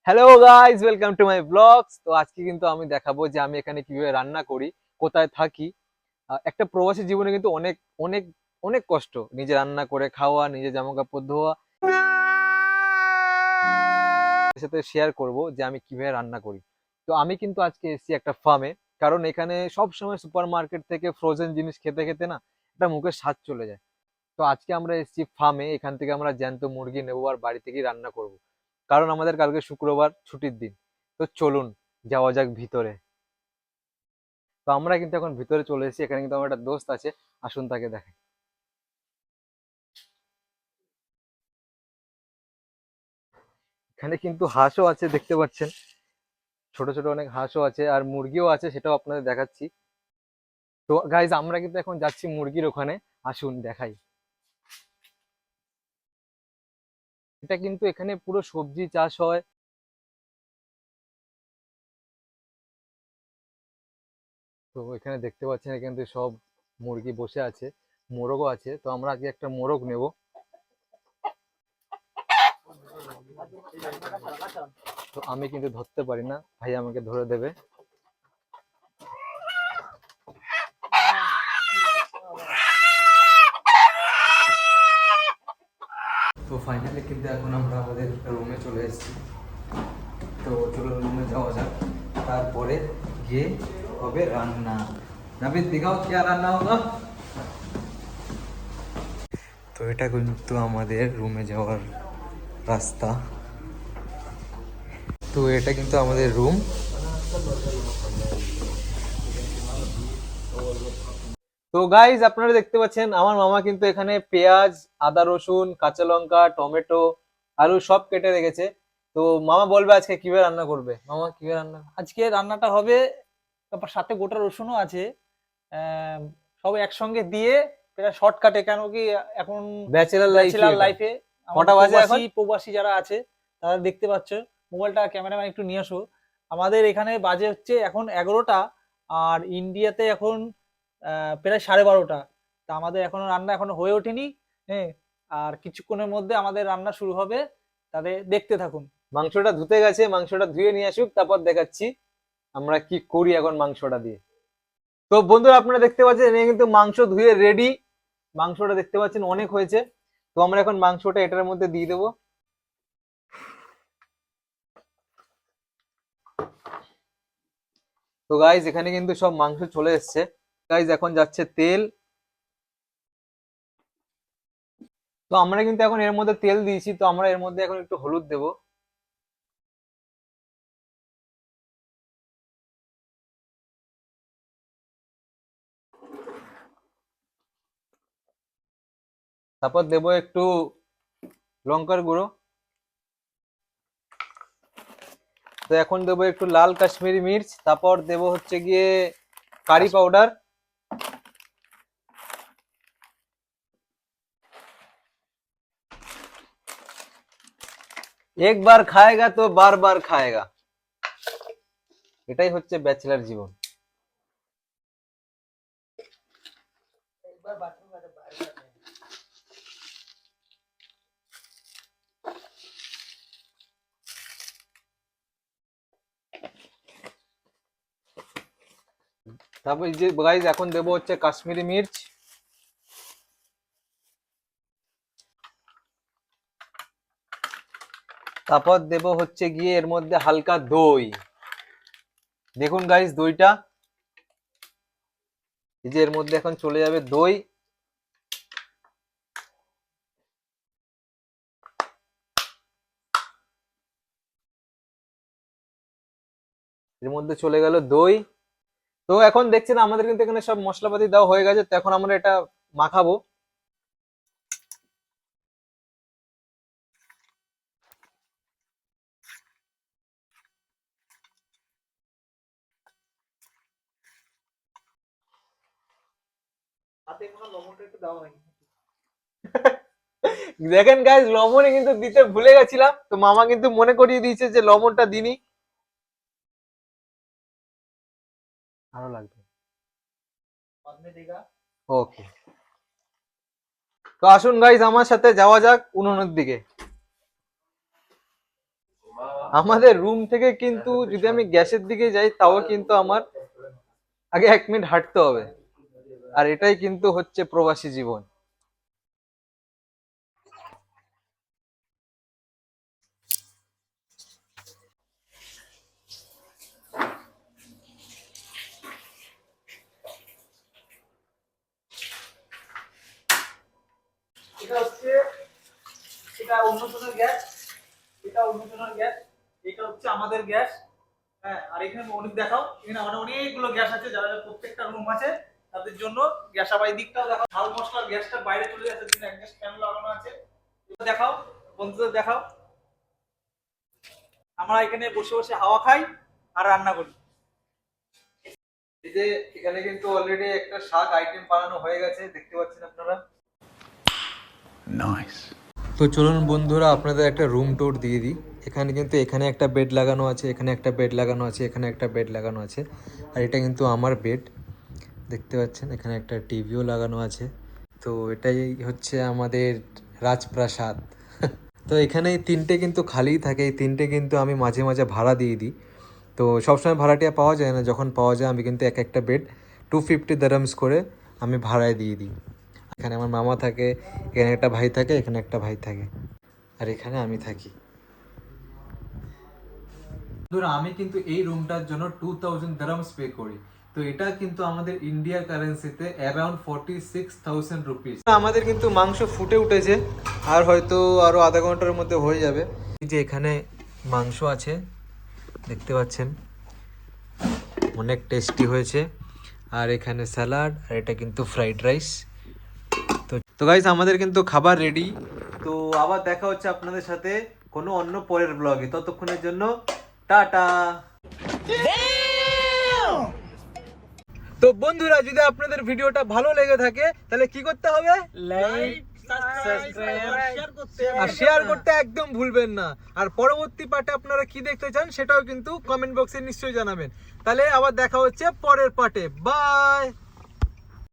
Hello guys, welcome to my blogs. তো আজকে কিন্তু আমি দেখাবো যে আমি এখানে কিভাবে রান্না করি, কোথায় থাকি। একটা প্রবাসী জীবনে কিন্তু অনেক অনেক অনেক কষ্ট, নিজে রান্না করে খাওয়া, নিজে জামা কাপড় ধোয়া। এর সাথে শেয়ার করব যে আমি কিভাবে রান্না করি। তো আমি কিন্তু আজকে এসেছি একটা ফার্মে, কারণ এখানে সব সময় সুপার মার্কেট থেকে ফ্রোজেন জিনিস খেতে খেতে না একটা মুখের স্বাদ চলে যায়। তো আজকে আমরা এসেছি ফার্মে, এখান থেকে আমরা জ্যান্ত মুরগি নেবো আর বাড়ি থেকেই রান্না করব, কারণ আমাদের কালকে শুক্রবার ছুটির দিন। তো চলুন যাওয়া যাক ভিতরে। তো আমরা কিন্তু এখন ভিতরে চলে এসেছি, এখানে কিন্তু আমার একটা দোস্ত আছে, আসুন তাকে দেখাই। এখানে কিন্তু হাঁসও আছে, দেখতে পাচ্ছেন, ছোট ছোট অনেক হাঁসও আছে আর মুরগিও আছে, সেটাও আপনাদের দেখাচ্ছি। তো গাইজ আমরা কিন্তু এখন যাচ্ছি মুরগির ওখানে, আসুন দেখাই। এটা কিন্তু এখানে পুরো সবজি চাষ হয়। তো এখানে দেখতে পাচ্ছেন এখানে কিন্তু সব মুরগি বসে আছে, মোরগও আছে। তো আমরা আজকে একটা মোরগ নেব। তো আমি কিন্তু ধরতে পারি না, ভাই আমাকে ধরে দেবে। তো ফাইনালি কিন্তু এখন আমরা আমাদের রুমে চলে এসেছি। তো চলো রুমে যাওয়া যাক, তারপরে গিয়ে হবে রান্না। নাবিদ দিখাও কি রান্না হোগা। তো এটা কিন্তু আমাদের রুমে যাওয়ার রাস্তা। তো এটা কিন্তু আমাদের রুম। তো গাইজ আপনারা দেখতে পাচ্ছেন আমার মামা কিন্তু এখানে পেঁয়াজ, আদা রসুন, কাঁচা লঙ্কা, টমেটো, আলু সব কেটে রেখেছে। তো মামা বলবে আজকে কিভাবে রান্না করবে। মামা কিভাবে রান্না। আজকে রান্নাটা হবে, তারপর সাথে গোটা রসুনও আছে। আহ, সব একসঙ্গে দিয়ে এটা শর্টকাটে, কেন কি এখন ব্যাচেলার লাইফে ব্যাচেলার এটা লাইফে আমাদের কটা বাজে প্রবাসী এখন? প্রবাসী যারা আছে তারা দেখতে পাচ্ছ। মোবাইলটা ক্যামেরাম্যান একটু নিয়ে আসো। আমাদের এখানে বাজে হচ্ছে এখন 11টা, আর ইন্ডিয়াতে এখন প্রায় 12:30। তা আমাদের এখনো রান্না এখনো হয়ে ওঠেনি। হ্যাঁ, আর কিছুক্ষণের মধ্যে আমাদের রান্না শুরু হবে, তাদের দেখতে থাকুন। মাংসটা ধুতে গেছে, মাংসটা ধুয়ে নিয়ে আসুক, তারপর দেখাচ্ছি আমরা কি করি এখন মাংসটা দিয়ে। তো বন্ধুরা আপনারা দেখতে পাচ্ছেন এখানে কিন্তু মাংস ধুয়ে রেডি। মাংসটা দেখতে পাচ্ছেন অনেক হয়েছে। তো আমরা এখন মাংসটা এটার মধ্যে দিয়ে দেবো। তো গাইজ এখানে কিন্তু সব মাংস চলে এসছে। গাইজ এখন যাচ্ছে তেল। তো আমরা কিন্তু এখন এর মধ্যে তেল দিয়েছি, তো আমরা এর মধ্যে এখন একটু হলুদ দেবো। তারপর দেবো একটু লঙ্কার গুঁড়ো। তো এখন দেবো একটু লাল কাশ্মীরি মির্চ, তারপর দেবো হচ্ছে গিয়ে কারি পাউডার। একবার খায়গা তো বারবার খায়গা, এটাই হচ্ছে ব্যাচেলার জীবন। তারপর এই যে গাইজ এখন দেবো হচ্ছে কাশ্মীরি মির্চ। তারপর দেবো হচ্ছে গিয়ে এর মধ্যে হালকা দই। দেখুন গাইজ দইটা, এই যে এর মধ্যে এখন চলে যাবে দই। এর মধ্যে চলে গেল দই। তো এখন দেখছেন আমাদের কিন্তু এখানে সব মশলাপাতি দেওয়া হয়ে গেছে, তো এখন আমরা এটা মাখাবো। হাতে কোনো লবণটা একটু দেওয়া হয়নি। দেখেন গাইজ লবণে কিন্তু দিতে ভুলে গেছিলাম, তো মামা কিন্তু মনে করিয়ে দিয়েছে যে লবণটা দিনি। আরো লাগবে। ওকে। তো আসুন গাইজ আমার সাথে যাওয়া যাক উনুনের দিকে। আমাদের রুম থেকে কিন্তু যদি আমি গ্যাসের দিকে যাই তাও কিন্তু আমার আগে 1 মিনিট হাঁটতে হবে। আর এটাই কিন্তু হচ্ছে প্রবাসী জীবন। এটা হচ্ছে এটা অন্যজনের গ্যাস, এটা অন্যজনের গ্যাস, এটা হচ্ছে আমাদের গ্যাস। হ্যাঁ, আর এখানে অনেক দেখাও, এখানে অনেকগুলো গ্যাস আছে, যারা প্রত্যেকটা রুম আছে তাদের জন্য গ্যাস। আবার এই দিকটাও দেখাও, ঝাল মশলার গ্যাসটা বাইরে চলে যাচ্ছে, জন্য একজাস্ট ফ্যান লাগানো আছে। এটা দেখাও, বন্ধুদের দেখাও। আমরা এখানে বসে বসে হাওয়া খাই আর রান্না করি। এই যে এখানে কিন্তু অলরেডি একটা শাক আইটেম বানানো হয়ে গেছে, দেখতে পাচ্ছেন আপনারা। Nice. তো চলুন বন্ধুরা আপনাদের একটা রুম ট্যুর দিয়ে দিই। এখানে কিন্তু এখানে একটা বেড লাগানো আছে, এখানে একটা বেড লাগানো আছে, এখানে একটা বেড লাগানো আছে। আর এটা কিন্তু আমার বেড, দেখতে পাচ্ছেন। এখানে একটা টিভিও লাগানো আছে। তো এটাই হচ্ছে আমাদের রাজপ্রাসাদ। তো এখানে এই 3টে কিন্তু খালিই থাকে, এই 3টে কিন্তু আমি মাঝে মাঝে ভাড়া দিয়ে দিই। তো সবসময় ভাড়াটিয়া পাওয়া যায় না, যখন পাওয়া যায় আমি কিন্তু একটা বেড 250 দারামস করে আমি ভাড়ায় দিয়ে দিই। এখানে আমার মামা থাকে, এখানে একটা ভাই থাকে, এখানে একটা ভাই থাকে, আর এখানে আমি থাকি। ধরো আমি কিন্তু এই রুমটার জন্য 2000 দারামস পে করি। তো এটা কিন্তু আমাদের ইন্ডিয়ার কারেন্সিতে অ্যারাউন্ড 46,000 রুপিস। আমাদের কিন্তু মাংস ফুটে উঠেছে, আর হয়তো আরো আধা ঘন্টার মধ্যে হয়ে যাবে। এই যে এখানে মাংস আছে, দেখতে পাচ্ছেন, অনেক টেস্টি হয়েছে। আর এখানে স্যালাড, আর এটা কিন্তু ফ্রাইড রাইস। তো গাইস আমাদের কিন্তু খাবার রেডি। তো আবার দেখা হচ্ছে আপনাদের সাথে কোনো অন্য পরের ব্লগে। ততক্ষণের জন্য টাটা। তো বন্ধুরা, যদি আপনাদের ভিডিওটা ভালো লেগে থাকে তাহলে কি করতে হবে? লাইক, সাবস্ক্রাইব, আর শেয়ার করতে একদম ভুলবেন না। আর পরবর্তী পার্টে আপনারা কি দেখতে চান সেটাও কিন্তু কমেন্ট বক্সে নিশ্চয়ই জানাবেন। তাহলে আবার দেখা হচ্ছে পরের পার্টে। বাই।